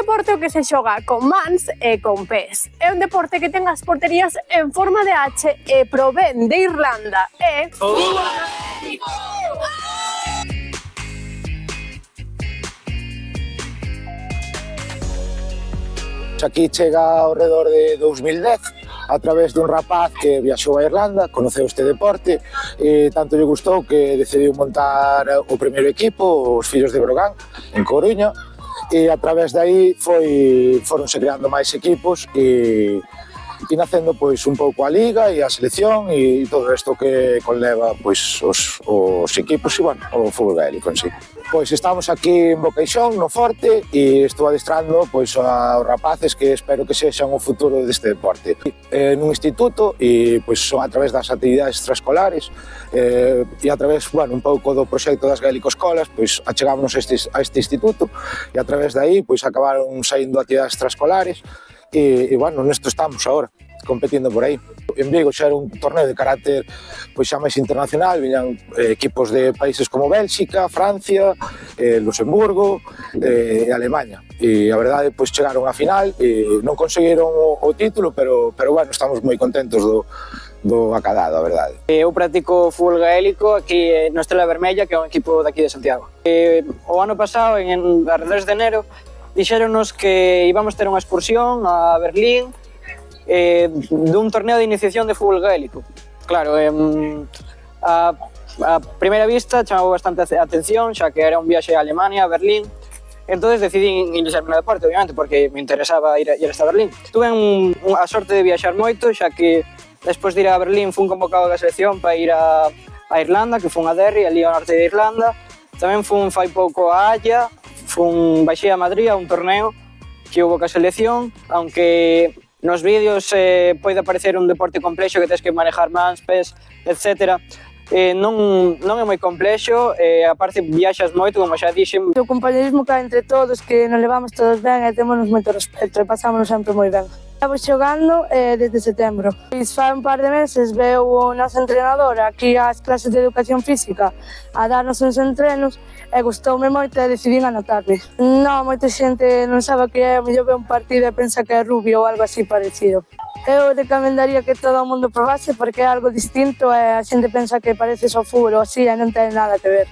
deporte que se xoga con mans e con pés. É un deporte que ten as porterías en forma de H e provén de Irlanda. É... Aquí chega ao redor de 2010 a través dun rapaz que viaxou a Irlanda, conoceu este deporte e tanto lle gustou que decidiu montar o primeiro equipo, os Fillos de Brogan, en Coruña, e a través de aí foronse creando máis equipos e nacendo pois un pouco a liga e a selección e todo isto que conleva pois os equipos e bueno, o fútbol gaélico en sí. Pois estamos aquí en Boqueixón, no Forte, e estou adestrando pois aos rapaces que espero que sexan o futuro deste deporte. Nun instituto e pois son a través das actividades extraescolares e a través, bueno, un pouco do proxecto das gaélico-escolas, pois achegámonos a este instituto e a través de aí pois acabaron saindo actividades extraescolares e bueno, nesto estamos agora, competindo por aí. En Vigo xa era un torneo de carácter pois xa máis internacional, viñan equipos de países como Bélxica, Francia, Luxemburgo e Alemanha. E a verdade, pois chegaron á final e non conseguiron o título, pero bueno, estamos moi contentos do acadado, a verdade. Eu practico fútbol gaélico aquí no Estrela Vermella, que é un equipo daqui de Santiago. O ano pasado, en alrededores de enero, dixéronos que íbamos ter unha excursión a Berlín dun torneo de iniciación de fútbol gaélico. Claro, a primeira vista chamou bastante a atención, xa que era un viaxe a Alemania, a Berlín. Entonces decidí iniciarme no deporte, obviamente, porque me interesaba ir hasta Berlín. Tuve a sorte de viaxar moito, xa que despois de ir a Berlín fun convocado da selección para ir a Irlanda, que fun a Derry, ali ao norte de Irlanda. Tamén fun fai pouco a Haya, baixei a Madrid a un torneo que houve ca selección, aunque nos vídeos pode parecer un deporte complexo que tens que manejar mans, pés, etc. Non é moi complexo, aparte viaxas moito, como xa dixen. O compañerismo que hai entre todos, que nos levamos todos ben e temos moito respeto e pasámonos sempre moi ben. Estamos xogando desde setembro. Fai un par de meses veu o noso entrenador aquí ás clases de educación física a darnos uns entrenos e gustoume moito e decidín anotarme. Non, moita xente non sabe que é, mellor ve un partido e pensa que é rubio ou algo así parecido. Eu recomendaría que todo o mundo probase porque é algo distinto e a xente pensa que parece só fútbol ou así e non ten nada que ver.